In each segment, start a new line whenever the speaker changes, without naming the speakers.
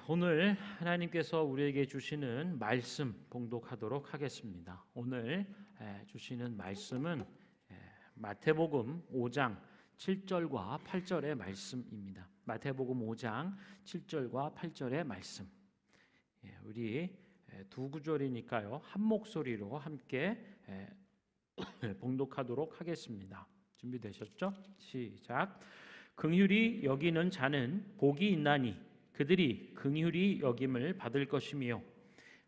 오늘 하나님께서 우리에게 주시는 말씀 봉독하도록 하겠습니다. 오늘 주시는 말씀은 마태복음 5장 7절과 8절의 말씀입니다. 마태복음 5장 7절과 8절의 말씀. 우리 두 구절이니까요. 한 목소리로 함께 봉독하도록 하겠습니다. 준비되셨죠? 시작. 긍휼히 여기는 자는 복이 있나니 그들이 긍휼히 여김을 받을 것이며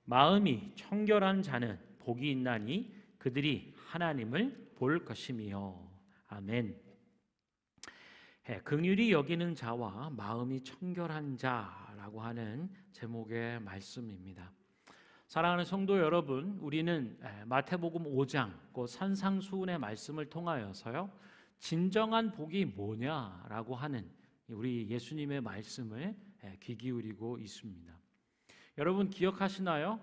마음이 청결한 자는 복이 있나니 그들이 하나님을 볼 것이며. 아멘. 긍휼히 여기는 자와 마음이 청결한 자라고 하는 제목의 말씀입니다. 사랑하는 성도 여러분, 우리는 마태복음 5장 그 산상수훈의 말씀을 통하여서요, 진정한 복이 뭐냐라고 하는 우리 예수님의 말씀을 귀 기울이고 있습니다. 여러분 기억하시나요?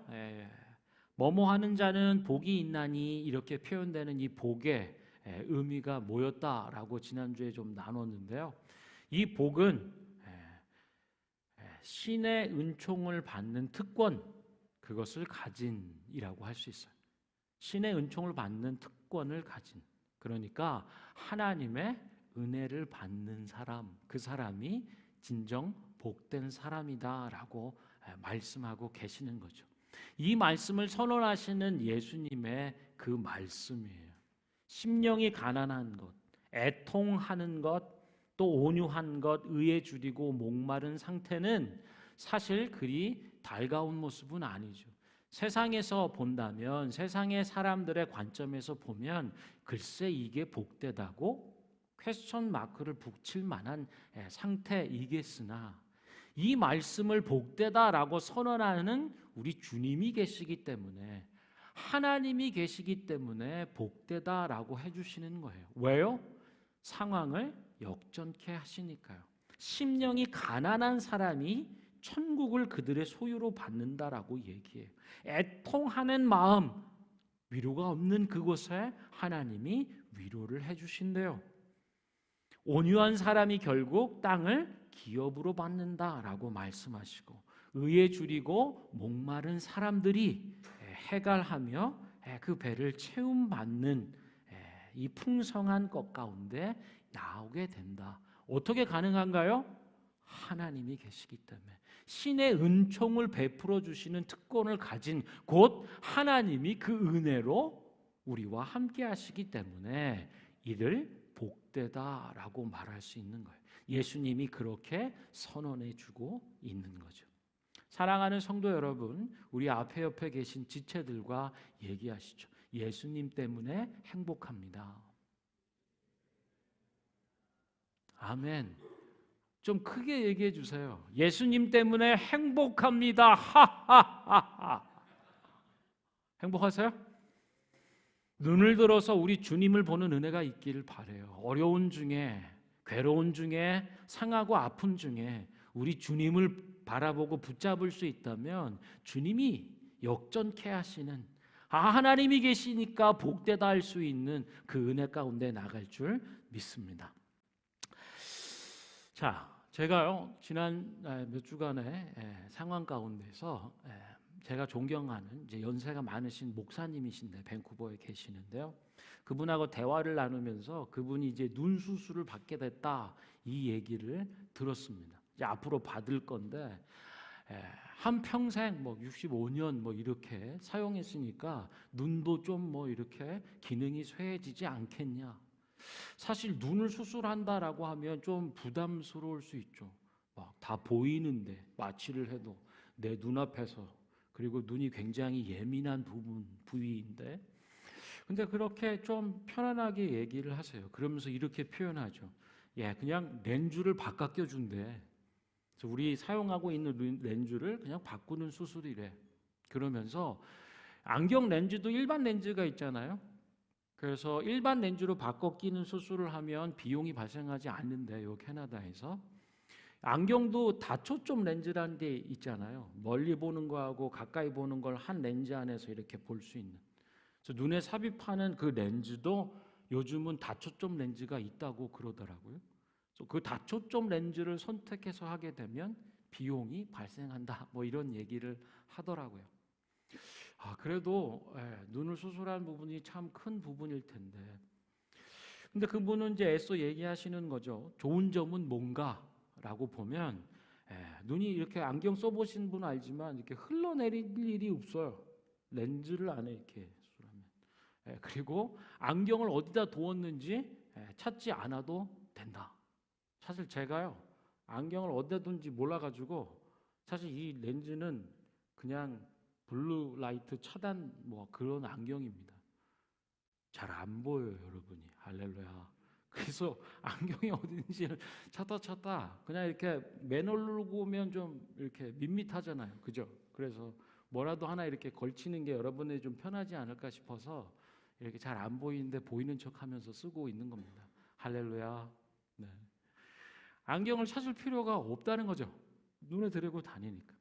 뭐뭐 하는 자는 복이 있나니 이렇게 표현되는 이 복의 의미가 뭐였다라고 지난주에 좀 나눴는데요. 이 복은 신의 은총을 받는 특권, 그것을 가진이라고 할 수 있어요. 신의 은총을 받는 특권을 가진, 그러니까 하나님의 은혜를 받는 사람, 그 사람이 진정 복된 사람이다라고 말씀하고 계시는 거죠. 이 말씀을 선언하시는 예수님의 그 말씀이에요. 심령이 가난한 것, 애통하는 것, 또 온유한 것, 의에 줄이고 목마른 상태는 사실 그리 달가운 모습은 아니죠. 세상에서 본다면, 세상의 사람들의 관점에서 보면 글쎄 이게 복되다고 퀘스천 마크를 붙일 만한 상태이겠으나, 이 말씀을 복되다라고 선언하는 우리 주님이 계시기 때문에, 하나님이 계시기 때문에 복되다라고 해주시는 거예요. 왜요? 상황을 역전케 하시니까요. 심령이 가난한 사람이 천국을 그들의 소유로 받는다라고 얘기해요. 애통하는 마음, 위로가 없는 그곳에 하나님이 위로를 해주신대요. 온유한 사람이 결국 땅을 기업으로 받는다라고 말씀하시고, 의에 줄이고 목마른 사람들이 해갈하며 그 배를 채움받는 이 풍성한 것 가운데 나오게 된다. 어떻게 가능한가요? 하나님이 계시기 때문에, 신의 은총을 베풀어 주시는 특권을 가진 곧 하나님이 그 은혜로 우리와 함께 하시기 때문에 이를 복되다라고 말할 수 있는 거예요. 예수님이 그렇게 선언해 주고 있는 거죠. 사랑하는 성도 여러분, 우리 앞에 옆에 계신 지체들과 얘기하시죠. 예수님 때문에 행복합니다. 아멘. 좀 크게 얘기해 주세요. 예수님 때문에 행복합니다. 하하하하. 행복하세요? 눈을 들어서 우리 주님을 보는 은혜가 있기를 바라요. 어려운 중에, 괴로운 중에, 상하고 아픈 중에 우리 주님을 바라보고 붙잡을 수 있다면 주님이 역전케 하시는, 하나님이 계시니까 복되다 할 수 있는 그 은혜 가운데 나갈 줄 믿습니다. 자, 제가요 지난 몇 주간의 상황 가운데서 제가 존경하는 이제 연세가 많으신 목사님이신데 밴쿠버에 계시는데요. 그분하고 대화를 나누면서 그분이 이제 눈 수술을 받게 됐다, 이 얘기를 들었습니다. 이제 앞으로 받을 건데 한 평생 뭐 65년 뭐 이렇게 사용했으니까 눈도 좀 뭐 이렇게 기능이 쇠해지지 않겠냐. 사실 눈을 수술한다라고 하면 좀 부담스러울 수 있죠. 막 다 보이는데 마취를 해도 내 눈앞에서, 그리고 눈이 굉장히 예민한 부위인데, 근데 그렇게 좀 편안하게 얘기를 하세요. 그러면서 이렇게 표현하죠. 그냥 렌즈를 바꿔 껴준대. 우리 사용하고 있는 렌즈를 그냥 바꾸는 수술이래. 그러면서 안경 렌즈도 일반 렌즈가 있잖아요. 그래서 일반 렌즈로 바꿔 끼는 수술을 하면 비용이 발생하지 않는데요, 캐나다에서. 안경도 다초점 렌즈라는 게 있잖아요. 멀리 보는 거하고 가까이 보는 걸 한 렌즈 안에서 이렇게 볼 수 있는. 그래서 눈에 삽입하는 그 렌즈도 요즘은 다초점 렌즈가 있다고 그러더라고요. 그래서 그 다초점 렌즈를 선택해서 하게 되면 비용이 발생한다. 뭐 이런 얘기를 하더라고요. 그래도 눈을 수술한 부분이 참 큰 부분일 텐데. 근데 그분은 이제 애써 얘기하시는 거죠. 좋은 점은 뭔가라고 보면 눈이 이렇게 안경 써보신 분은 알지만 이렇게 흘러내릴 일이 없어요. 렌즈를 안에 이렇게 수술하면. 그리고 안경을 어디다 두었는지 찾지 않아도 된다. 사실 제가요 안경을 어디다 둔지 몰라가지고 사실 이 렌즈는 그냥 블루 라이트 차단 뭐 그런 안경입니다. 잘 안 보여요, 여러분이. 할렐루야. 그래서 안경이 어딘지를 찾다 그냥 이렇게 맨홀로 오면 좀 이렇게 밋밋하잖아요, 그죠? 그래서 뭐라도 하나 이렇게 걸치는 게 여러분이 좀 편하지 않을까 싶어서 이렇게 잘 안 보이는데 보이는 척하면서 쓰고 있는 겁니다. 할렐루야. 네. 안경을 찾을 필요가 없다는 거죠. 눈에 들고 다니니까.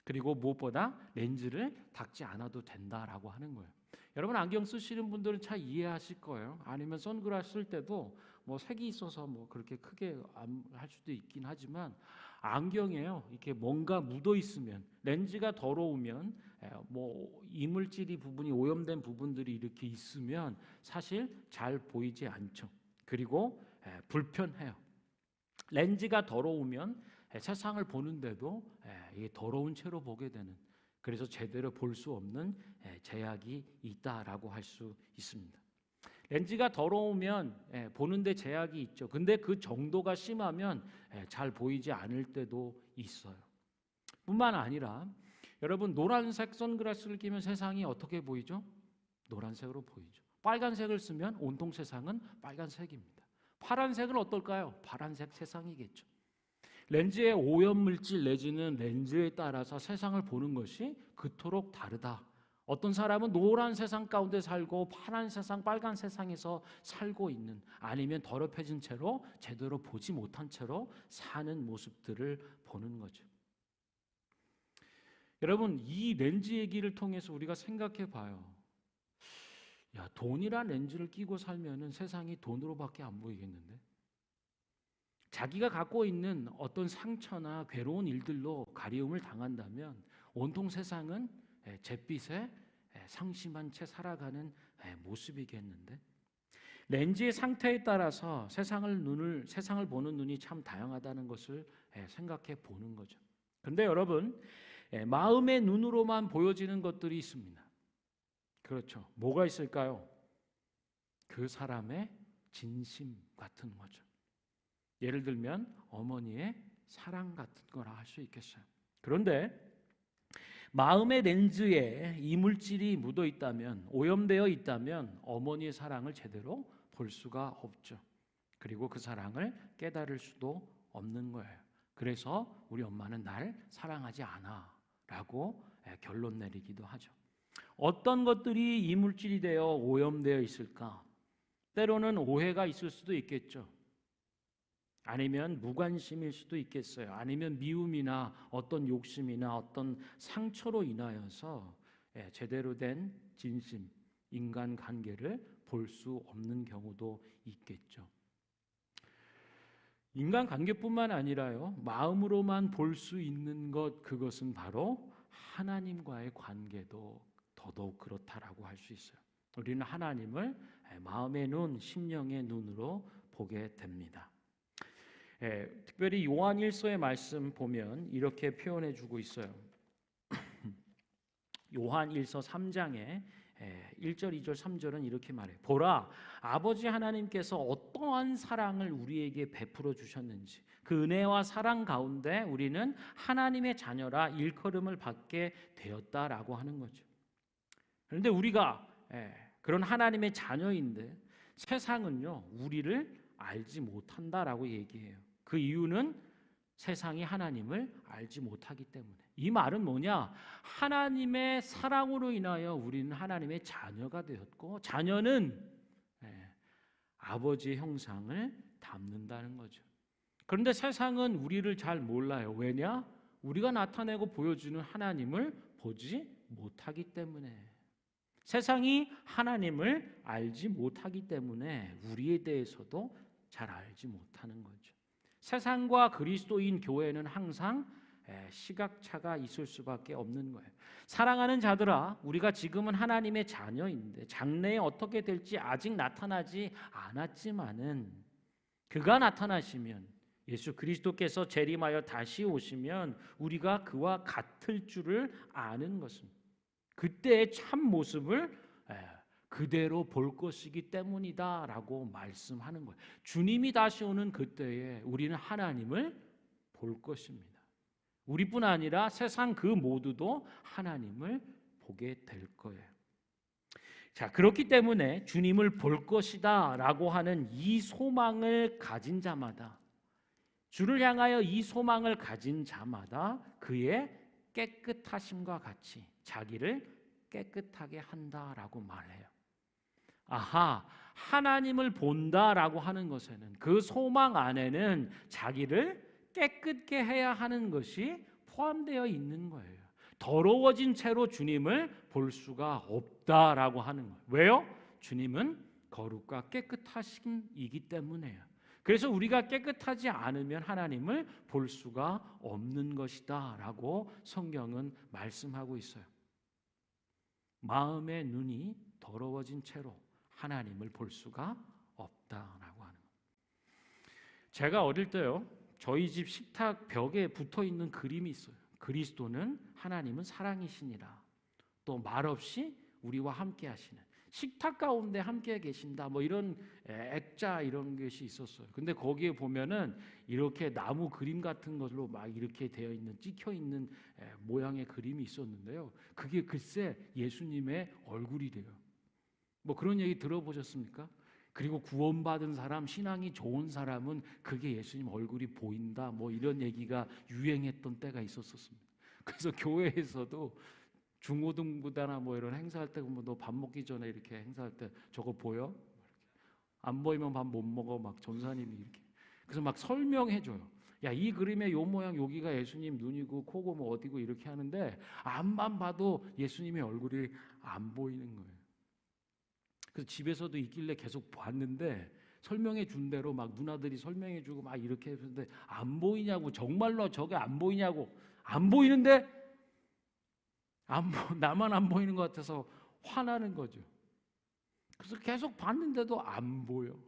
그리고 무엇보다 렌즈를 닦지 않아도 된다라고 하는 거예요. 여러분 안경 쓰시는 분들은 잘 이해하실 거예요. 아니면 선글라스 쓸 때도 뭐 색이 있어서 뭐 그렇게 크게 안 할 수도 있긴 하지만 안경에요 이렇게 뭔가 묻어 있으면 렌즈가 더러우면 뭐 이물질이 부분이 오염된 부분들이 이렇게 있으면 사실 잘 보이지 않죠. 그리고 불편해요. 렌즈가 더러우면 세상을 보는데도 이게 더러운 채로 보게 되는, 그래서 제대로 볼 수 없는 제약이 있다라고 할 수 있습니다. 렌즈가 더러우면 보는데 제약이 있죠. 근데 그 정도가 심하면 잘 보이지 않을 때도 있어요. 뿐만 아니라 여러분 노란색 선글라스를 끼면 세상이 어떻게 보이죠? 노란색으로 보이죠. 빨간색을 쓰면 온통 세상은 빨간색입니다. 파란색은 어떨까요? 파란색 세상이겠죠. 렌즈의 오염물질 내지는 렌즈에 따라서 세상을 보는 것이 그토록 다르다. 어떤 사람은 노란 세상 가운데 살고 파란 세상, 빨간 세상에서 살고 있는, 아니면 더럽혀진 채로 제대로 보지 못한 채로 사는 모습들을 보는 거죠. 여러분 이 렌즈 얘기를 통해서 우리가 생각해 봐요. 돈이란 렌즈를 끼고 살면은 세상이 돈으로밖에 안 보이겠는데? 자기가 갖고 있는 어떤 상처나 괴로운 일들로 가리움을 당한다면 온통 세상은 잿빛에 상심한 채 살아가는 모습이겠는데, 렌즈의 상태에 따라서 세상을 보는 눈이 참 다양하다는 것을 생각해 보는 거죠. 그런데 여러분 마음의 눈으로만 보여지는 것들이 있습니다. 그렇죠. 뭐가 있을까요? 그 사람의 진심 같은 거죠. 예를 들면 어머니의 사랑 같은 거라 할 수 있겠어요. 그런데 마음의 렌즈에 이물질이 묻어 있다면, 오염되어 있다면 어머니의 사랑을 제대로 볼 수가 없죠. 그리고 그 사랑을 깨달을 수도 없는 거예요. 그래서 우리 엄마는 날 사랑하지 않아 라고 결론 내리기도 하죠. 어떤 것들이 이물질이 되어 오염되어 있을까? 때로는 오해가 있을 수도 있겠죠. 아니면 무관심일 수도 있겠어요. 아니면 미움이나 어떤 욕심이나 어떤 상처로 인하여서 제대로 된 진심, 인간관계를 볼 수 없는 경우도 있겠죠. 인간관계뿐만 아니라요, 마음으로만 볼 수 있는 것, 그것은 바로 하나님과의 관계도 더더욱 그렇다라고 할 수 있어요. 우리는 하나님을 마음의 눈, 심령의 눈으로 보게 됩니다. 특별히 요한 1서의 말씀 보면 이렇게 표현해 주고 있어요. 요한 1서 3장에 1절, 2절, 3절은 이렇게 말해요. 보라, 아버지 하나님께서 어떠한 사랑을 우리에게 베풀어 주셨는지, 그 은혜와 사랑 가운데 우리는 하나님의 자녀라 일컬음을 받게 되었다라고 하는 거죠. 그런데 우리가 그런 하나님의 자녀인데 세상은요 우리를 알지 못한다라고 얘기해요. 그 이유는 세상이 하나님을 알지 못하기 때문에. 이 말은 뭐냐? 하나님의 사랑으로 인하여 우리는 하나님의 자녀가 되었고, 자녀는 아버지의 형상을 담는다는 거죠. 그런데 세상은 우리를 잘 몰라요. 왜냐? 우리가 나타내고 보여주는 하나님을 보지 못하기 때문에. 세상이 하나님을 알지 못하기 때문에 우리에 대해서도 잘 알지 못하는 거죠. 세상과 그리스도인 교회는 항상 시각차가 있을 수밖에 없는 거예요. 사랑하는 자들아, 우리가 지금은 하나님의 자녀인데 장래에 어떻게 될지 아직 나타나지 않았지만은 그가 나타나시면, 예수 그리스도께서 재림하여 다시 오시면 우리가 그와 같을 줄을 아는 것입니다. 그때의 참 모습을 그대로 볼 것이기 때문이다라고 말씀하는 거예요. 주님이 다시 오는 그때에 우리는 하나님을 볼 것입니다. 우리뿐 아니라 세상 그 모두도 하나님을 보게 될 거예요. 자, 그렇기 때문에 주님을 볼 것이다라고 하는 이 소망을 가진 자마다, 주를 향하여 이 소망을 가진 자마다 그의 깨끗하심과 같이 자기를 깨끗하게 한다라고 말해요. 아하, 하나님을 본다라고 하는 것에는, 그 소망 안에는 자기를 깨끗게 해야 하는 것이 포함되어 있는 거예요. 더러워진 채로 주님을 볼 수가 없다라고 하는 거예요. 왜요? 주님은 거룩과 깨끗하심이기 때문에요. 그래서 우리가 깨끗하지 않으면 하나님을 볼 수가 없는 것이다라고 성경은 말씀하고 있어요. 마음의 눈이 더러워진 채로 하나님을 볼 수가 없다라고 하는 거예요. 제가 어릴 때요, 저희 집 식탁 벽에 붙어 있는 그림이 있어요. 그리스도는, 하나님은 사랑이시니라. 또 말없이 우리와 함께 하시는, 식탁 가운데 함께 계신다, 뭐 이런 액자 이런 것이 있었어요. 근데 거기에 보면은 이렇게 나무 그림 같은 걸로 막 이렇게 되어 있는, 찍혀 있는 모양의 그림이 있었는데요. 그게 글쎄 예수님의 얼굴이래요. 뭐 그런 얘기 들어보셨습니까? 그리고 구원받은 사람, 신앙이 좋은 사람은 그게 예수님 얼굴이 보인다, 뭐 이런 얘기가 유행했던 때가 있었습니다. 그래서 교회에서도 중고등부대나 뭐 이런 행사할 때 보면 너 밥 먹기 전에 이렇게 행사할 때 저거 보여? 안 보이면 밥 못 먹어, 막 전사님이 이렇게. 그래서 막 설명해줘요. 야, 이 그림의 요 모양 여기가 예수님 눈이고 코고 뭐 어디고 이렇게 하는데 앞만 봐도 예수님의 얼굴이 안 보이는 거예요. 그래서 집에서도 있길래 계속 봤는데 설명해 준 대로 막 누나들이 설명해 주고 막 이렇게 했는데 안 보이냐고, 정말로 저게 안 보이냐고. 안 보이는데 나만 안 보이는 것 같아서 화나는 거죠. 그래서 계속 봤는데도 안 보여.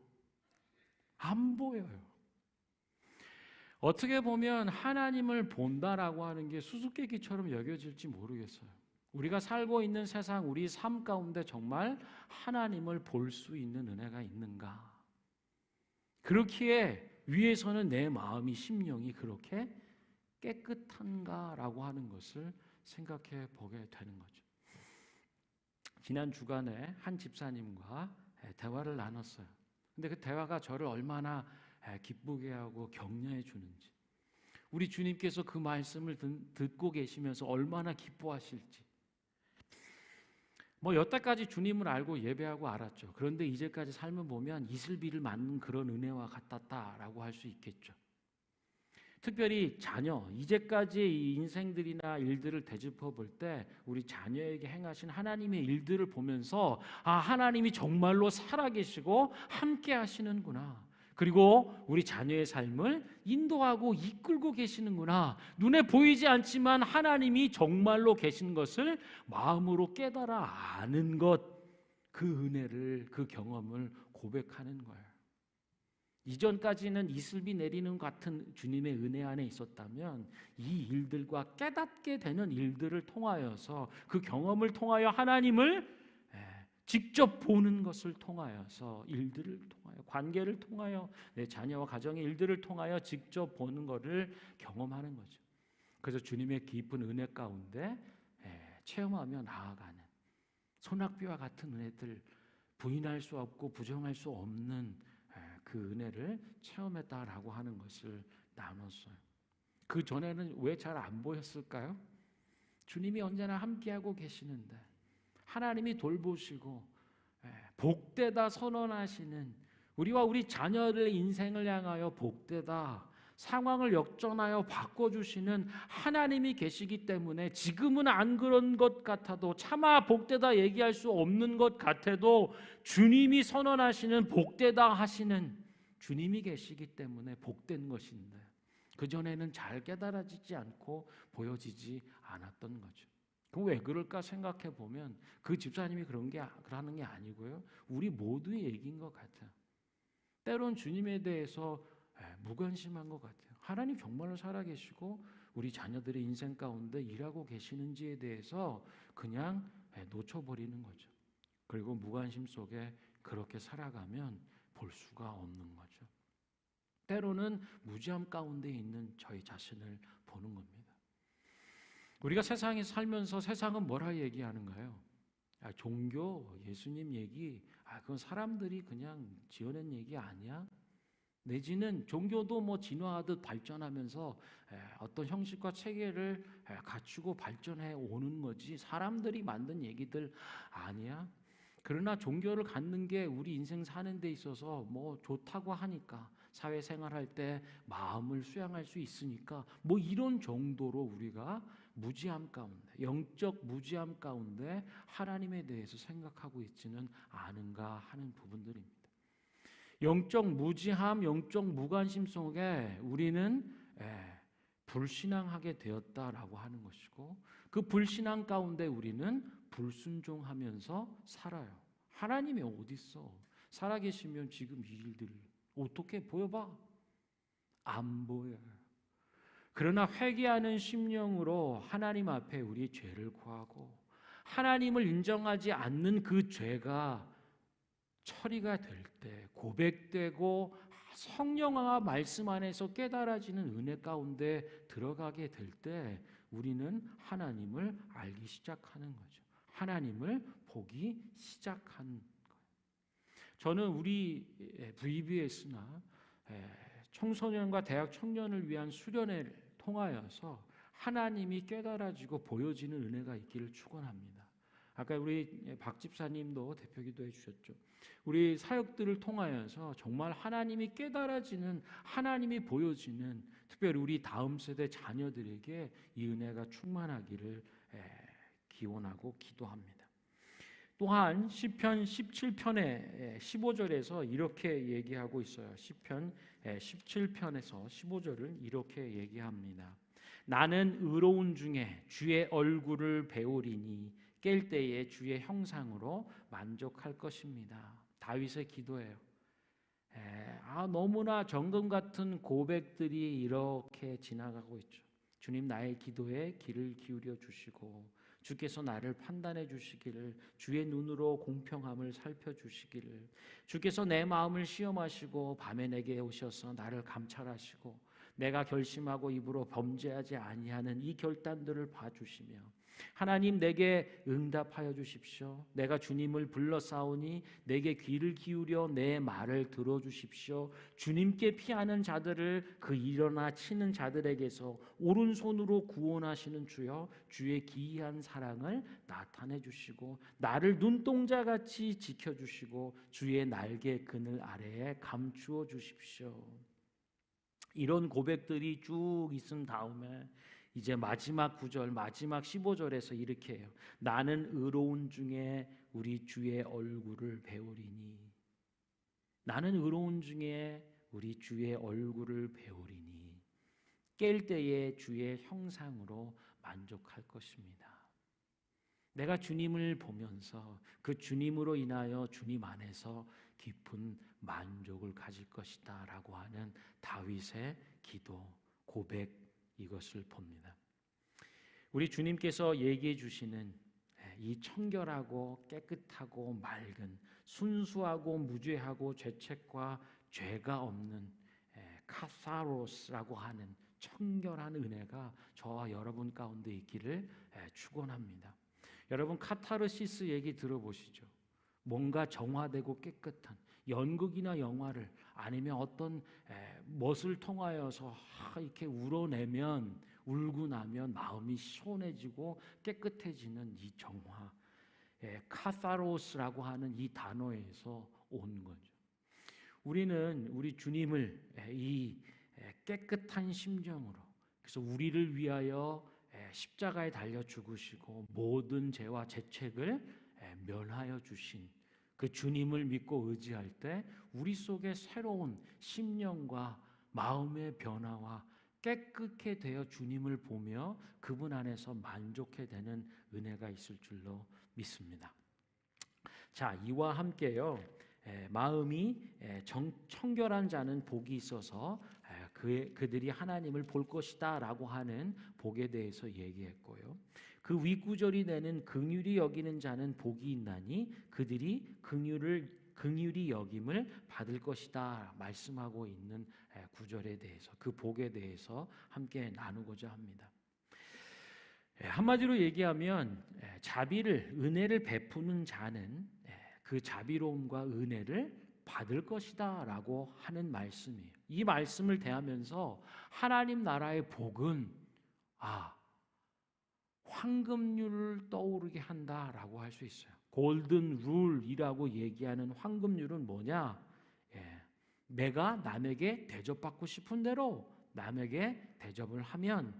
안 보여요. 어떻게 보면 하나님을 본다라고 하는 게 수수께끼처럼 여겨질지 모르겠어요. 우리가 살고 있는 세상, 우리 삶 가운데 정말 하나님을 볼 수 있는 은혜가 있는가? 그렇기에 위에서는 내 마음이, 심령이 그렇게 깨끗한가라고 하는 것을 생각해 보게 되는 거죠. 지난 주간에 한 집사님과 대화를 나눴어요. 근데 그 대화가 저를 얼마나 기쁘게 하고 격려해 주는지, 우리 주님께서 그 말씀을 듣고 계시면서 얼마나 기뻐하실지. 뭐 여태까지 주님을 알고 예배하고 알았죠. 그런데 이제까지 삶을 보면 이슬비를 맞는 그런 은혜와 같았다라고 할 수 있겠죠. 특별히 자녀, 이제까지의 이 인생들이나 일들을 되짚어 볼 때 우리 자녀에게 행하신 하나님의 일들을 보면서, 아, 하나님이 정말로 살아계시고 함께 하시는구나. 그리고 우리 자녀의 삶을 인도하고 이끌고 계시는구나. 눈에 보이지 않지만 하나님이 정말로 계신 것을 마음으로 깨달아 아는 것, 그 은혜를, 그 경험을 고백하는 거예요. 이전까지는 이슬비 내리는 같은 주님의 은혜 안에 있었다면 이 일들과 깨닫게 되는 일들을 통하여서, 그 경험을 통하여 하나님을 직접 보는 것을 통하여서, 일들을 통하여, 관계를 통하여, 내 자녀와 가정의 일들을 통하여 직접 보는 것을 경험하는 거죠. 그래서 주님의 깊은 은혜 가운데 체험하며 나아가는, 소낙비와 같은 은혜들, 부인할 수 없고 부정할 수 없는 그 은혜를 체험했다라고 하는 것을 나눴어요. 그 전에는 왜 잘 안 보였을까요? 주님이 언제나 함께하고 계시는데, 하나님이 돌보시고 복되다 선언하시는, 우리와 우리 자녀들의 인생을 향하여 복되다, 상황을 역전하여 바꿔주시는 하나님이 계시기 때문에 지금은 안 그런 것 같아도, 차마 복되다 얘기할 수 없는 것 같아도 주님이 선언하시는 복되다 하시는 주님이 계시기 때문에 복된 것인데, 그전에는 잘 깨달아지지 않고 보여지지 않았던 거죠. 그럼 왜 그럴까 생각해 보면 그 집사님이 그러는 게 아니고요. 우리 모두의 얘기인 것 같아요. 때론 주님에 대해서 무관심한 것 같아요. 하나님 정말로 살아계시고 우리 자녀들의 인생 가운데 일하고 계시는지에 대해서 그냥 놓쳐버리는 거죠. 그리고 무관심 속에 그렇게 살아가면 볼 수가 없는 거죠. 때로는 무지함 가운데 있는 저희 자신을 보는 겁니다. 우리가 세상에 살면서 세상은 뭐라 얘기하는가요? 종교, 예수님 얘기, 그건 사람들이 그냥 지어낸 얘기 아니야? 내지는 종교도 뭐 진화하듯 발전하면서 어떤 형식과 체계를 갖추고 발전해 오는 거지 사람들이 만든 얘기들 아니야? 그러나 종교를 갖는 게 우리 인생 사는 데 있어서 뭐 좋다고 하니까 사회생활할 때 마음을 수양할 수 있으니까 뭐 이런 정도로 우리가 무지함 가운데, 영적 무지함 가운데 하나님에 대해서 생각하고 있지는 않은가 하는 부분들입니다. 영적 무지함, 영적 무관심 속에 우리는 불신앙하게 되었다라고 하는 것이고, 그 불신앙 가운데 우리는 불순종하면서 살아요. 하나님이 어디 있어? 살아계시면 지금 이 일들 어떻게 보여봐? 안 보여요. 그러나 회개하는 심령으로 하나님 앞에 우리 죄를 구하고 하나님을 인정하지 않는 그 죄가 처리가 될 때, 고백되고 성령과 말씀 안에서 깨달아지는 은혜 가운데 들어가게 될 때 우리는 하나님을 알기 시작하는 거죠. 하나님을 보기 시작하는 거예요. 저는 우리 VBS나 청소년과 대학 청년을 위한 수련회를 통하여서 하나님이 깨달아지고 보여지는 은혜가 있기를 축원합니다. 아까 우리 박 집사님도 대표 기도해 주셨죠. 우리 사역들을 통하여서 정말 하나님이 깨달아지는, 하나님이 보여지는, 특별히 우리 다음 세대 자녀들에게 이 은혜가 충만하기를 기원하고 기도합니다. 또한 시편 17편의 15절에서 이렇게 얘기하고 있어요. 시편 17편에서 15절을 이렇게 얘기합니다. 나는 의로운 중에 주의 얼굴을 배우리니 깰 때에 주의 형상으로 만족할 것입니다. 다윗의 기도예요. 너무나 정금 같은 고백들이 이렇게 지나가고 있죠. 주님, 나의 기도에 귀를 기울여 주시고 주께서 나를 판단해 주시기를, 주의 눈으로 공평함을 살펴주시기를, 주께서 내 마음을 시험하시고 밤에 내게 오셔서 나를 감찰하시고 내가 결심하고 입으로 범죄하지 아니하는 이 결단들을 봐주시며 하나님 내게 응답하여 주십시오. 내가 주님을 불러싸우니 내게 귀를 기울여 내 말을 들어주십시오. 주님께 피하는 자들을 그 일어나 치는 자들에게서 오른손으로 구원하시는 주여, 주의 기이한 사랑을 나타내 주시고 나를 눈동자같이 지켜주시고 주의 날개 그늘 아래에 감추어 주십시오. 이런 고백들이 쭉 있은 다음에 이제 마지막 9절, 마지막 15절에서 이렇게 해요. 나는 의로운 중에 우리 주의 얼굴을 배우리니, 나는 의로운 중에 우리 주의 얼굴을 배우리니 깰 때에 주의 형상으로 만족할 것입니다. 내가 주님을 보면서 그 주님으로 인하여 주님 안에서 깊은 만족을 가질 것이다 라고 하는 다윗의 기도, 고백, 이것을 봅니다. 우리 주님께서 얘기해 주시는 이 청결하고 깨끗하고 맑은, 순수하고 무죄하고 죄책과 죄가 없는 카사로스라고 하는 청결한 은혜가 저와 여러분 가운데 있기를 축원합니다. 여러분 카타르시스 얘기 들어보시죠. 뭔가 정화되고 깨끗한 연극이나 영화를 아니면 어떤 멋을 통하여서 이렇게 울고 나면 마음이 시원해지고 깨끗해지는 이 정화, 카사로스라고 하는 이 단어에서 온 거죠. 우리는 우리 주님을 이 깨끗한 심정으로, 그래서 우리를 위하여 십자가에 달려 죽으시고 모든 죄와 죄책을 면하여 주신 그 주님을 믿고 의지할 때 우리 속에 새로운 심령과 마음의 변화와 깨끗게 되어 주님을 보며 그분 안에서 만족해 되는 은혜가 있을 줄로 믿습니다. 자, 이와 함께요. 마음이 청결한 자는 복이 있어서 그들이 하나님을 볼 것이다라고 하는 복에 대해서 얘기했고요. 그 윗구절이 내는 긍휼히 여기는 자는 복이 있나니 그들이 긍휼히 여김을 받을 것이다 말씀하고 있는 구절에 대해서, 그 복에 대해서 함께 나누고자 합니다. 한마디로 얘기하면 자비를, 은혜를 베푸는 자는 그 자비로움과 은혜를 받을 것이다 라고 하는 말씀이에요. 이 말씀을 대하면서 하나님 나라의 복은 황금률을 떠오르게 한다라고 할 수 있어요. 골든 룰이라고 얘기하는 황금률은 뭐냐? 내가 남에게 대접받고 싶은 대로 남에게 대접을 하면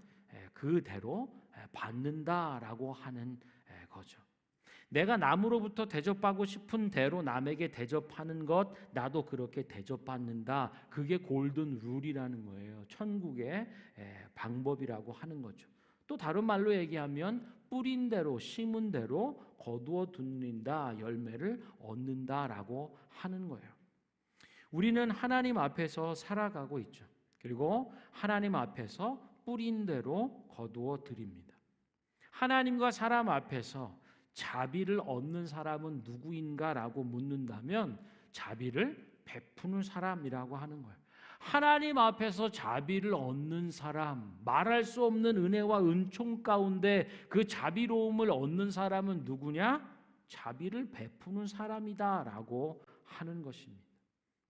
그대로 받는다라고 하는 거죠. 내가 남으로부터 대접받고 싶은 대로 남에게 대접하는 것, 나도 그렇게 대접받는다. 그게 골든 룰이라는 거예요. 천국의 방법이라고 하는 거죠. 또 다른 말로 얘기하면 뿌린 대로, 심은 대로 거두어 듣는다, 열매를 얻는다라고 하는 거예요. 우리는 하나님 앞에서 살아가고 있죠. 그리고 하나님 앞에서 뿌린 대로 거두어 드립니다. 하나님과 사람 앞에서 자비를 얻는 사람은 누구인가라고 묻는다면 자비를 베푸는 사람이라고 하는 거예요. 하나님 앞에서 자비를 얻는 사람, 말할 수 없는 은혜와 은총 가운데 그 자비로움을 얻는 사람은 누구냐? 자비를 베푸는 사람이다라고 하는 것입니다.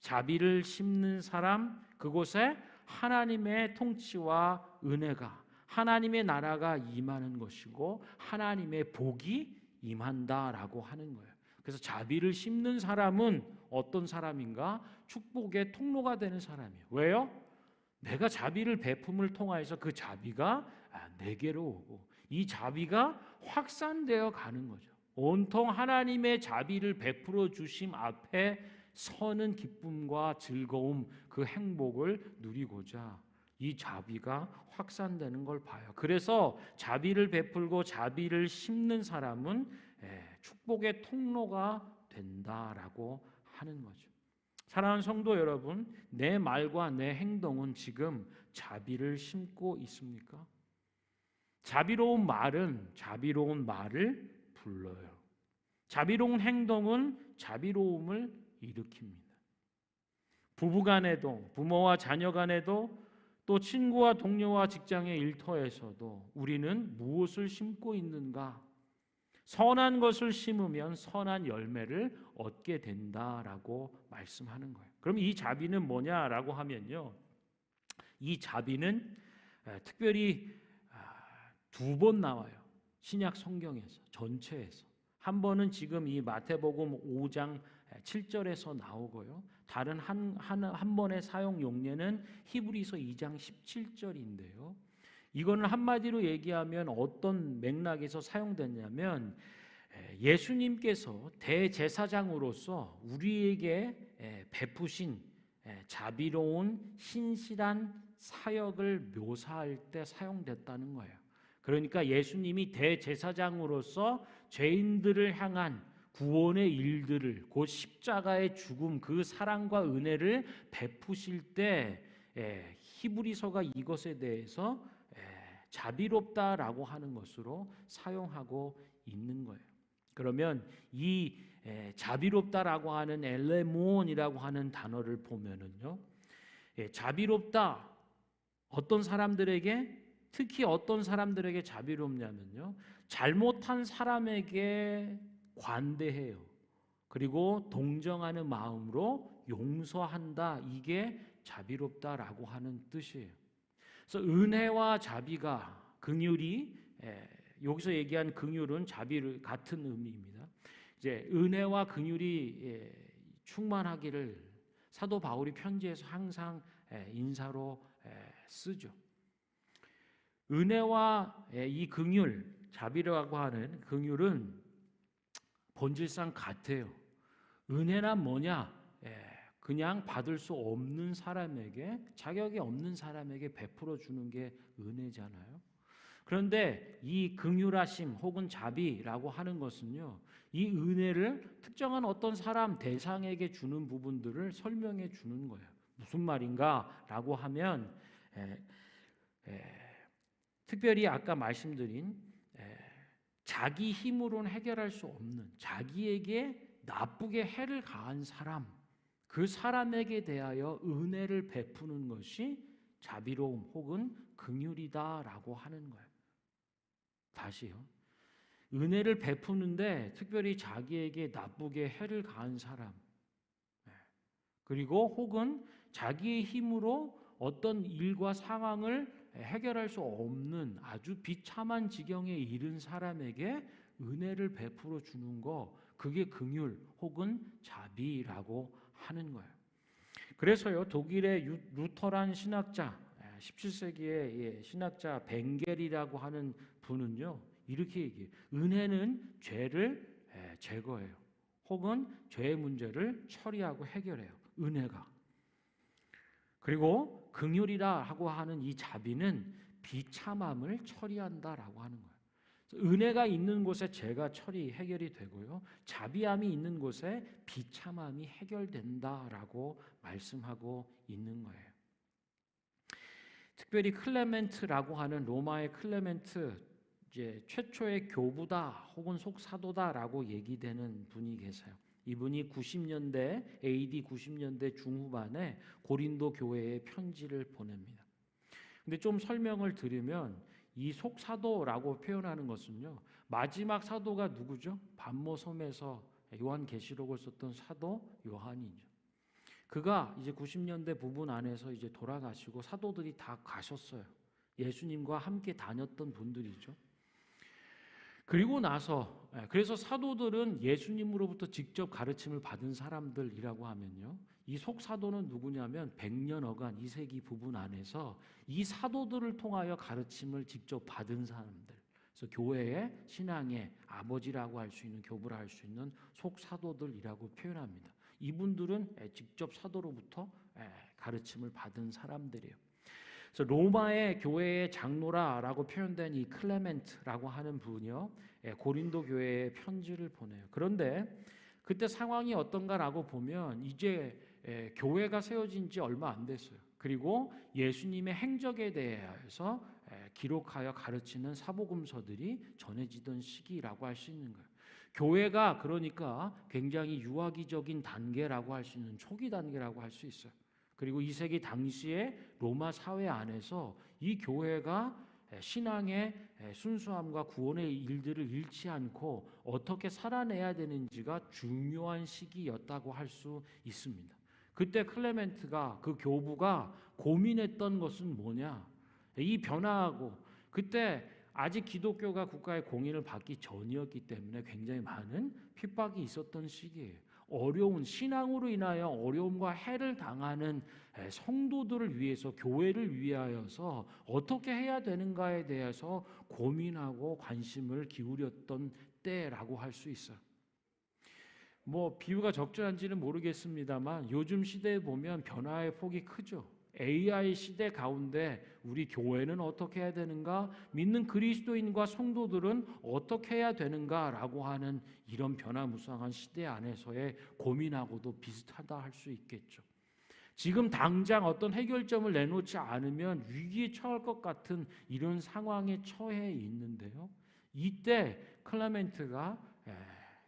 자비를 심는 사람, 그곳에 하나님의 통치와 은혜가, 하나님의 나라가 임하는 것이고 하나님의 복이 임한다라고 하는 거예요. 그래서 자비를 심는 사람은 어떤 사람인가? 축복의 통로가 되는 사람이에요. 왜요? 내가 자비를 베품을 통하여서 그 자비가 내게로 오고 이 자비가 확산되어 가는 거죠. 온통 하나님의 자비를 베풀어 주심 앞에 서는 기쁨과 즐거움, 그 행복을 누리고자 이 자비가 확산되는 걸 봐요. 그래서 자비를 베풀고 자비를 심는 사람은 축복의 통로가 된다라고 하는 거죠. 사랑하는 성도 여러분, 내 말과 내 행동은 지금 자비를 심고 있습니까? 자비로운 말은 자비로운 말을 불러요. 자비로운 행동은 자비로움을 일으킵니다. 부부간에도, 부모와 자녀간에도, 또 친구와 동료와 직장의 일터에서도 우리는 무엇을 심고 있는가? 선한 것을 심으면 선한 열매를 얻게 된다라고 말씀하는 거예요. 그럼 이 자비는 뭐냐라고 하면요, 이 자비는 특별히 두 번 나와요. 신약 성경에서, 전체에서. 한 번은 지금 이 마태복음 5장 7절에서 나오고요. 다른 한 번의 사용 용례는 히브리서 2장 17절인데요. 이거는 한마디로 얘기하면 어떤 맥락에서 사용됐냐면 예수님께서 대제사장으로서 우리에게 베푸신 자비로운 신실한 사역을 묘사할 때 사용됐다는 거예요. 그러니까 예수님이 대제사장으로서 죄인들을 향한 구원의 일들을, 곧 십자가의 죽음, 그 사랑과 은혜를 베푸실 때 히브리서가 이것에 대해서 자비롭다라고 하는 것으로 사용하고 있는 거예요. 그러면 이 자비롭다라고 하는 엘레몬이라고 하는 단어를 보면은요, 자비롭다, 어떤 사람들에게, 특히 어떤 사람들에게 자비롭냐면요, 잘못한 사람에게 관대해요. 그리고 동정하는 마음으로 용서한다. 이게 자비롭다라고 하는 뜻이에요. 그래서 은혜와 자비가, 긍휼이, 여기서 얘기한 긍휼은 자비를 같은 의미입니다. 이제 은혜와 긍휼이 충만하기를 사도 바울이 편지에서 항상 인사로 쓰죠. 은혜와 이 긍휼, 자비라고 하는 긍휼은 본질상 같아요. 은혜란 뭐냐? 그냥 받을 수 없는 사람에게, 자격이 없는 사람에게 베풀어 주는 게 은혜잖아요. 그런데 이 긍휼하심 혹은 자비라고 하는 것은요, 이 은혜를 특정한 어떤 사람 대상에게 주는 부분들을 설명해 주는 거예요. 무슨 말인가라고 하면 특별히 아까 말씀드린 자기 힘으로는 해결할 수 없는, 자기에게 나쁘게 해를 가한 사람, 그 사람에게 대하여 은혜를 베푸는 것이 자비로움 혹은 긍휼이다라고 하는 거예요. 다시요. 은혜를 베푸는데 특별히 자기에게 나쁘게 해를 가한 사람, 그리고 혹은 자기의 힘으로 어떤 일과 상황을 해결할 수 없는 아주 비참한 지경에 이른 사람에게 은혜를 베풀어 주는 거, 그게 긍휼 혹은 자비라고 하는 거예요. 그래서요, 독일의 루터란 신학자, 17세기의 신학자 벵겔이라고 하는 분은요, 이렇게 얘기해요. 은혜는 죄를 제거해요. 혹은 죄의 문제를 처리하고 해결해요. 은혜가. 그리고 긍휼이라고 하는 이 자비는 비참함을 처리한다라고 하는 거예요. 은혜가 있는 곳에 죄가 해결이 되고요. 자비함이 있는 곳에 비참함이 해결된다라고 말씀하고 있는 거예요. 특별히 클레멘트라고 하는 로마의 클레멘트, 이제 최초의 교부다 혹은 속사도다라고 얘기되는 분이 계세요. 이분이 90년대 AD 90년대 중후반에 고린도 교회에 편지를 보냅니다. 근데 좀 설명을 드리면 이 속사도라고 표현하는 것은요, 마지막 사도가 누구죠? 반모섬에서 요한계시록을 썼던 사도 요한이죠. 그가 이제 90년대 부분 안에서 이제 돌아가시고 사도들이 다 가셨어요. 예수님과 함께 다녔던 분들이죠. 그리고 나서 그래서 사도들은 예수님으로부터 직접 가르침을 받은 사람들이라고 하면요, 이 속사도는 누구냐면 100년어간 2세기 부분 안에서 이 사도들을 통하여 가르침을 직접 받은 사람들, 그래서 교회의 신앙의 아버지라고 할 수 있는, 교부라 할 수 있는 속사도들이라고 표현합니다. 이분들은 직접 사도로부터 가르침을 받은 사람들이에요. 그래서 로마의 교회의 장로라고 표현된 이 클레멘트라고 하는 분이요, 고린도 교회에 편지를 보내요. 그런데 그때 상황이 어떤가라고 보면 이제 교회가 세워진 지 얼마 안 됐어요. 그리고 예수님의 행적에 대해서 기록하여 가르치는 사복음서들이 전해지던 시기라고 할 수 있는 거예요. 교회가 그러니까 굉장히 유아기적인 단계라고 할 수 있는 초기 단계라고 할 수 있어요. 그리고 2세기 당시에 로마 사회 안에서 이 교회가 신앙의 순수함과 구원의 일들을 잃지 않고 어떻게 살아내야 되는지가 중요한 시기였다고 할 수 있습니다. 그때 클레멘트가, 그 교부가 고민했던 것은 뭐냐? 이 변화하고, 그때 아직 기독교가 국가의 공인을 받기 전이었기 때문에 굉장히 많은 핍박이 있었던 시기예요. 어려운, 신앙으로 인하여 어려움과 해를 당하는 성도들을 위해서, 교회를 위하여서 어떻게 해야 되는가에 대해서 고민하고 관심을 기울였던 때라고 할 수 있어요. 뭐 비유가 적절한지는 모르겠습니다만 요즘 시대에 보면 변화의 폭이 크죠. AI 시대 가운데 우리 교회는 어떻게 해야 되는가? 믿는 그리스도인과 성도들은 어떻게 해야 되는가라고 하는 이런 변화무쌍한 시대 안에서의 고민하고도 비슷하다 할 수 있겠죠. 지금 당장 어떤 해결점을 내놓지 않으면 위기에 처할 것 같은 이런 상황에 처해 있는데요. 이때 클레멘트가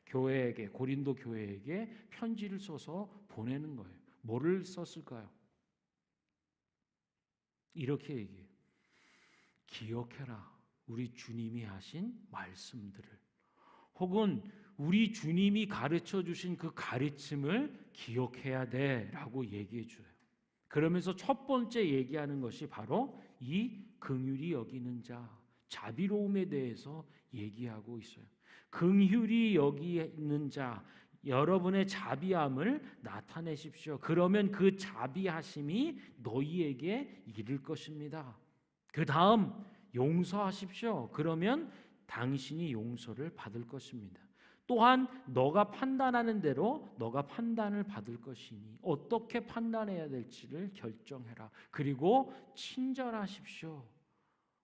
교회에게, 고린도 교회에게 편지를 써서 보내는 거예요. 뭐를 썼을까요? 이렇게 얘기해요. 기억해라, 우리 주님이 하신 말씀들을. 혹은 우리 주님이 가르쳐 주신 그 가르침을 기억해야 돼라고 얘기해 줘요. 그러면서 첫 번째 얘기하는 것이 바로 이 긍휼히 여기는 자, 자비로움에 대해서 얘기하고 있어요. 긍휼히 여기는 자, 여러분의 자비함을 나타내십시오. 그러면 그 자비하심이 너희에게 이를 것입니다. 그 다음 용서하십시오. 그러면 당신이 용서를 받을 것입니다. 또한 너가 판단하는 대로 너가 판단을 받을 것이니 어떻게 판단해야 될지를 결정해라. 그리고 친절하십시오.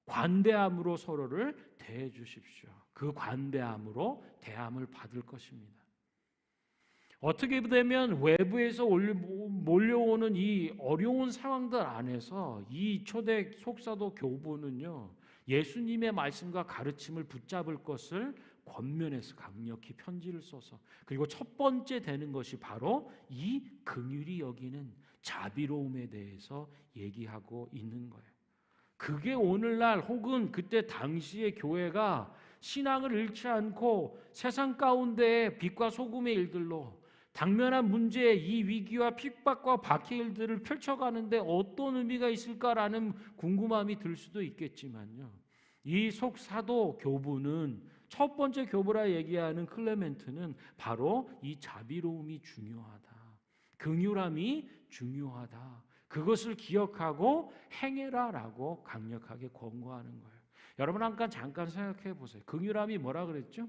관대함으로 서로를 대해 주십시오. 그 관대함으로 대함을 받을 것입니다. 어떻게 되면 외부에서 몰려오는 이 어려운 상황들 안에서 이 초대 속사도 교부는요, 예수님의 말씀과 가르침을 붙잡을 것을 권면해서 강력히 편지를 써서, 그리고 첫 번째 되는 것이 바로 이 긍휼히 여기는 자비로움에 대해서 얘기하고 있는 거예요. 그게 오늘날 혹은 그때 당시의 교회가 신앙을 잃지 않고 세상 가운데 빛과 소금의 일들로 당면한 문제의 이 위기와 핍박과 박해 일들을 펼쳐가는데 어떤 의미가 있을까라는 궁금함이 들 수도 있겠지만요, 이 속사도 교부는 첫 번째 교부라 얘기하는 클레멘트는 바로 이 자비로움이 중요하다, 긍휼함이 중요하다, 그것을 기억하고 행해라라고 강력하게 권고하는 거예요. 여러분 잠깐 생각해 보세요. 긍휼함이 뭐라 그랬죠?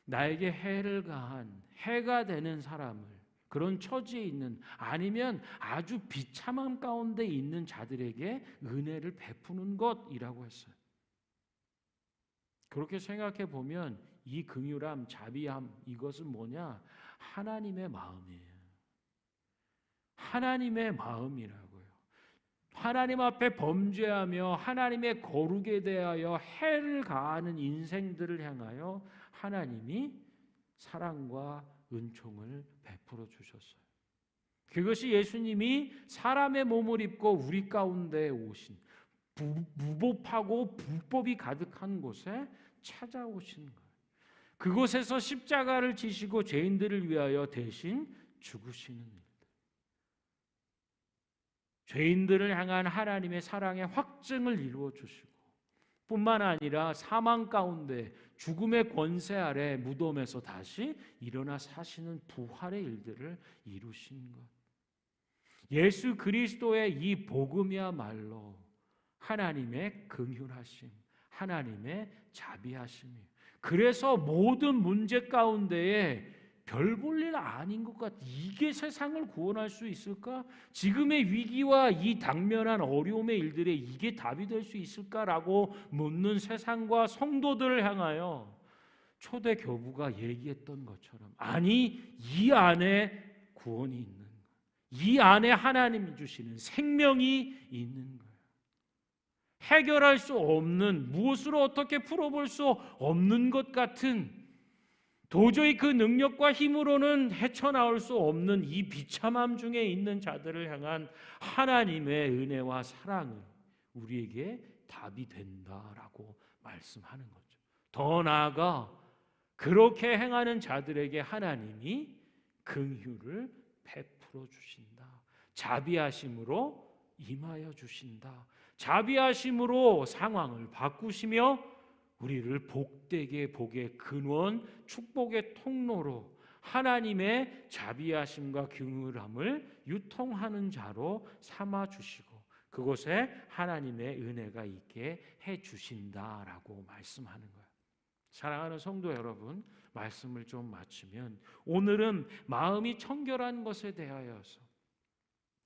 나에게 해를 가한, 해가 되는 사람을, 그런 처지에 있는, 아니면 아주 비참함 가운데 있는 자들에게 은혜를 베푸는 것이라고 했어요. 그렇게 생각해 보면 이 긍휼함, 자비함, 이것은 뭐냐? 하나님의 마음이에요. 하나님의 마음이라고요. 하나님 앞에 범죄하며 하나님의 거룩에 대하여 해를 가하는 인생들을 향하여 하나님이 사랑과 은총을 베풀어 주셨어요. 그것이 예수님이 사람의 몸을 입고 우리 가운데 오신, 무법하고 불법이 가득한 곳에 찾아오신 거예요. 그곳에서 십자가를 지시고 죄인들을 위하여 대신 죽으시는 일, 죄인들을 향한 하나님의 사랑의 확증을 이루어 주시고, 뿐만 아니라 사망 가운데 죽음의 권세 아래 무덤에서 다시 일어나 사시는 부활의 일들을 이루신 것, 예수 그리스도의 이 복음이야말로 하나님의 긍휼하심, 하나님의 자비하심이에요. 그래서 모든 문제 가운데에 별 볼 일 아닌 것 같아. 이게 세상을 구원할 수 있을까? 지금의 위기와 이 당면한 어려움의 일들에 이게 답이 될 수 있을까라고 묻는 세상과 성도들을 향하여 초대 교부가 얘기했던 것처럼, 아니, 이 안에 구원이 있는 거예요. 이 안에 하나님이 주시는 생명이 있는 거예요. 해결할 수 없는, 무엇으로 어떻게 풀어볼 수 없는 것 같은, 도저히 그 능력과 힘으로는 헤쳐나올 수 없는 이 비참함 중에 있는 자들을 향한 하나님의 은혜와 사랑은 우리에게 답이 된다라고 말씀하는 거죠. 더 나아가 그렇게 행하는 자들에게 하나님이 긍휼을 베풀어 주신다. 자비하심으로 임하여 주신다. 자비하심으로 상황을 바꾸시며 우리를 복되게 복의 근원, 축복의 통로로 하나님의 자비하심과 긍휼함을 유통하는 자로 삼아 주시고 그곳에 하나님의 은혜가 있게 해 주신다라고 말씀하는 거예요. 사랑하는 성도 여러분, 말씀을 좀 마치면 오늘은 마음이 청결한 것에 대하여서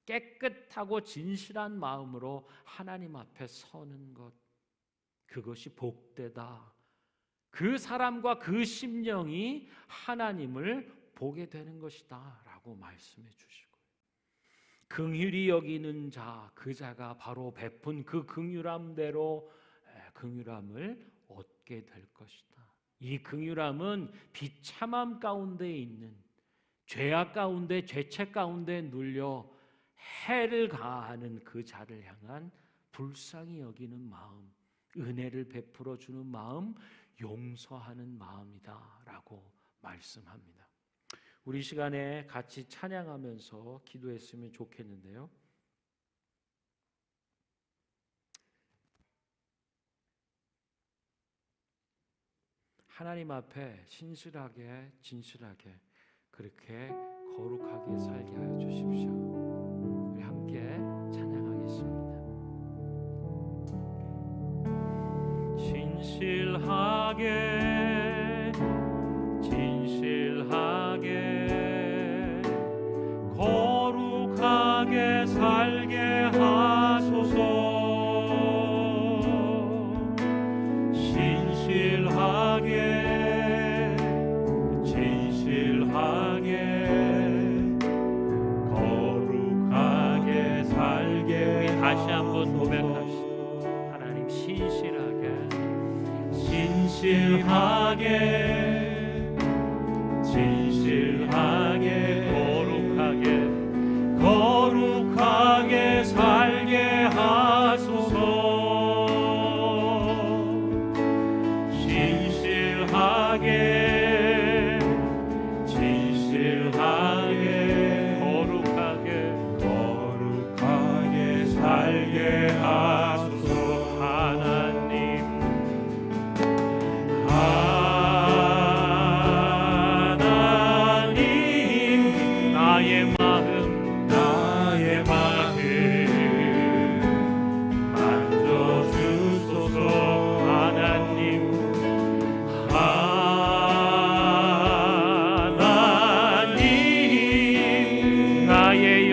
깨끗하고 진실한 마음으로 하나님 앞에 서는 것, 그것이 복되다. 그 사람과 그 심령이 하나님을 보게 되는 것이다 라고 말씀해 주시고, 긍휼히 여기는 자, 그 자가 바로 베푼 그 긍휼함대로 긍휼함을 얻게 될 것이다. 이 긍휼함은 비참함 가운데 있는, 죄악 가운데, 죄책 가운데 눌려 해를 가하는 그 자를 향한 불쌍히 여기는 마음, 은혜를 베풀어 주는 마음, 용서하는 마음이다라고 말씀합니다. 우리 시간에 같이 찬양하면서 기도했으면 좋겠는데요. 하나님 앞에 신실하게, 진실하게, 그렇게 거룩하게 살게 하여 주십시오. 우리 함께 찬양하겠습니다. 신실하게,
거룩하게 살게
우리 다시 한번 고백합시다. 하나님 신실하게
거룩하게 살게 하소서. 거룩하게 살게 하소서. 하나님
나의 마음
만져주소서. 하나님
나의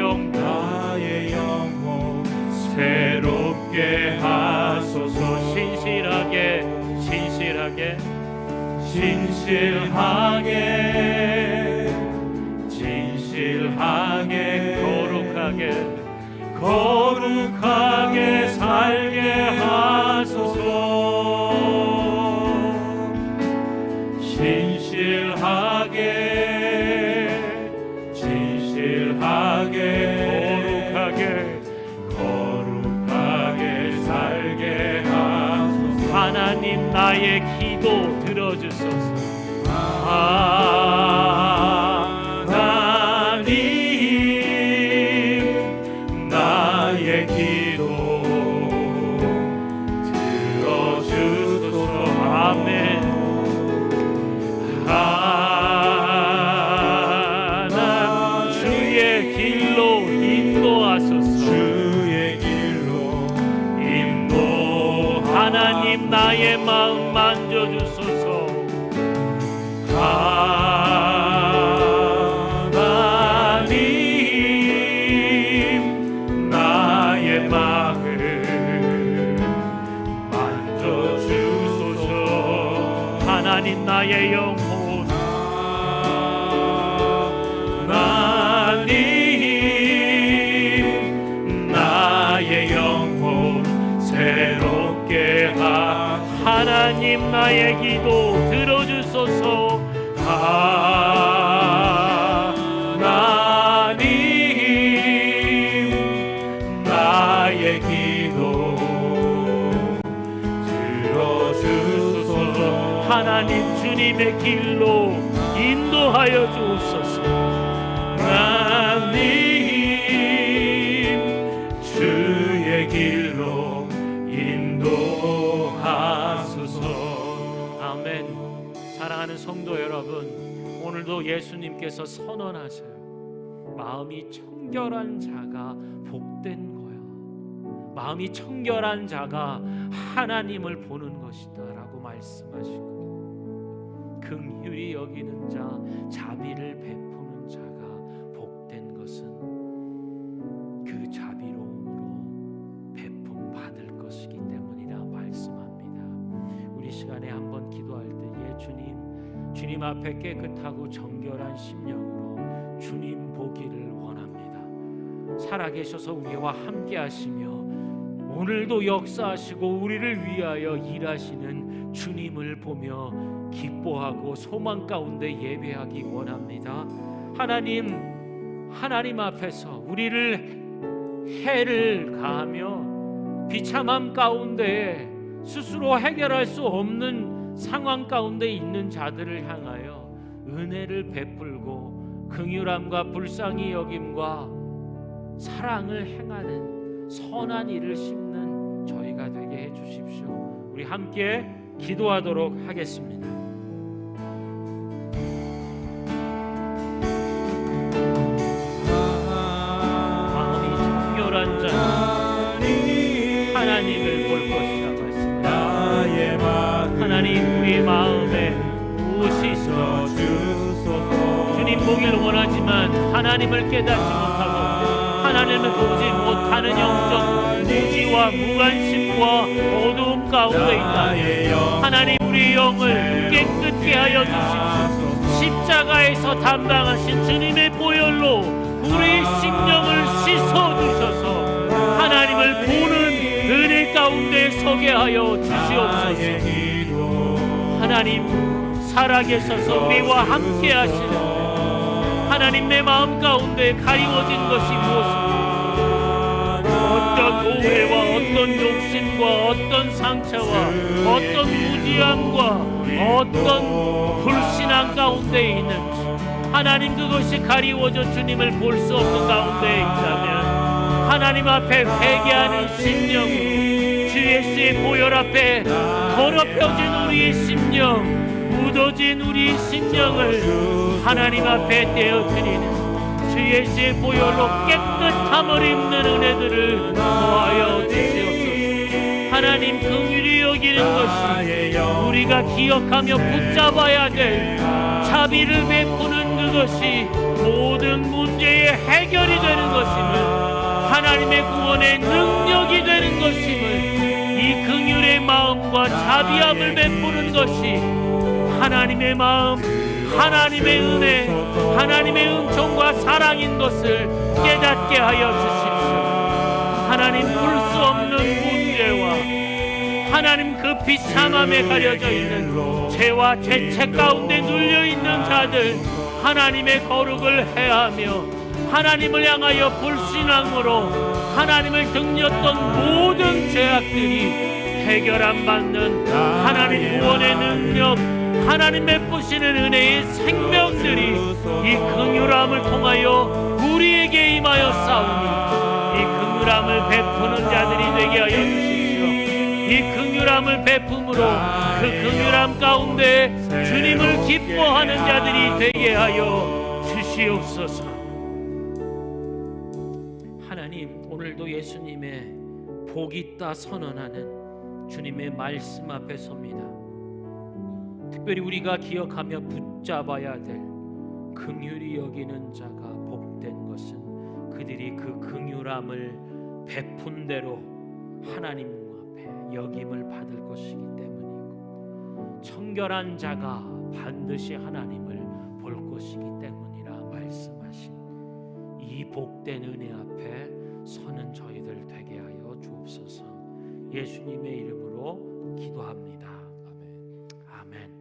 영혼 새롭게 하소서. 진실하게 거룩하게 살게 하소서. 진실하게 거룩하게 살게 하소서.
하나님 나의 기도 들어주소서.
하나님 나의 기도 들어주소서.
아멘. 주의 길로 인도하소서. 하나님 나의 마음 만져주소서.
하나님 나의 마음 만져주소서.
하나님 나의 영혼
하나님 나의 영혼 새롭게
하나님 나의 기도 들어주소서.
하나님 나의 기도 들어주소서.
하나님 주님의 길로 인도하여 주옵소서.
하나님 주의 길로 인도하소서.
아멘. 사랑하는 성도 여러분, 오늘도 예수님께서 선언하세요. 마음이 청결한 자가 복된 거야. 마음이 청결한 자가 하나님을 보는 것이다 라고 말씀하시고, 긍휼히 여기는 자, 자비를 베푸는 자가 복된 것은 그 자비로움으로 베품 받을 것이기 때문이라 말씀합니다. 우리 시간에 한번 기도할 때에 주님 앞에 깨끗하고 정결한 심령으로 주님 보기를 원합니다. 살아계셔서 우리와 함께 하시며 오늘도 역사하시고 우리를 위하여 일하시는 주님을 보며 기뻐하고 소망 가운데 예배하기 원합니다. 하나님 앞에서 우리를 해를 가하며 비참함 가운데 스스로 해결할 수 없는 상황 가운데 있는 자들을 향하여 은혜를 베풀고 긍휼함과 불쌍히 여김과 사랑을 행하는 선한 일을 심는 저희가 되게 해주십시오. 우리 함께 기도하도록 하겠습니다. 마음이 청결한 자 하나님을 볼 것이라고 했습니다. 하나님 우리의 마음에 무엇이 있어 주님 보기를 원하지만 하나님을 깨닫지 못하고 하나님을 보지 못하는 영적 무지와 무관심과 어두움 가운데 있다. 하나님 우리 우리의 영을 깨끗게 하여 주십시오. 십자가에서 담당하신 주님의 보혈로 우리의 심령을 씻어주셔서 하나님을 보는 은혜 가운데 서게 하여 주시옵소서. 하나님 살아계셔서 우리와 함께 하시는 하나님, 내 마음 가운데 가리워진 것이 무엇입니까? 어떤 오해와 어떤 욕심과 어떤 상처와 어떤 무지함과 어떤 불신앙 가운데 있는지 하나님, 그것이 가리워져 주님을 볼 수 없는 가운데 있다면 하나님 앞에 회개하는 심령으로 주 예수의 보혈 앞에 더럽혀진 우리의 심령, 묻어진 우리의 심령을 하나님 앞에 떼어드리는 주 예수의 보혈로 깨끗함을 입는 은혜들을 더하여 주시옵소서. 하나님, 긍휼히 여기는 것이 우리가 기억하며 붙잡아야 될 자비를 베푸는 그것이 모든 문제의 해결이 되는 것임을, 하나님의 구원의 능력이 되는 것임을, 이 긍휼의 마음과 자비함을 베푸는 것이 하나님의 마음, 하나님의 은혜, 하나님의 은총과 사랑인 것을 깨닫게 하여 주십시오. 하나님, 풀 수 없는 문제와 하나님 그 비참함에 가려져 있는 죄와 죄책 가운데 눌려있는 자들, 하나님의 거룩을 해하며 하나님을 향하여 불신앙으로 하나님을 등졌던 모든 죄악들이 해결 안 받는 하나님 구원의 능력, 하나님 베푸시는 은혜의 생명들이 이 긍휼함을 통하여 우리에게 임하여 싸우니 이 긍휼함을 베푸는 자들이 되게 하여 주십시오. 이 긍휼함을 베품으로 그 긍휼함 가운데 주님을 기뻐하는 자들이 되게 하여 주시옵소서. 하나님, 오늘도 예수님의 복 있다 선언하는 주님의 말씀 앞에 섭니다. 특별히 우리가 기억하며 붙잡아야 될 긍휼히 여기는 자가 복된 것은 그들이 그 긍휼함을 베푼 대로 하나님 앞에 여김을 받을 것이기 때문이고, 청결한 자가 반드시 하나님을 볼 것이기 때문이라 말씀하신 이 복된 은혜 앞에 서는 저희들 되게 하여 주옵소서. 예수님의 이름으로 기도합니다.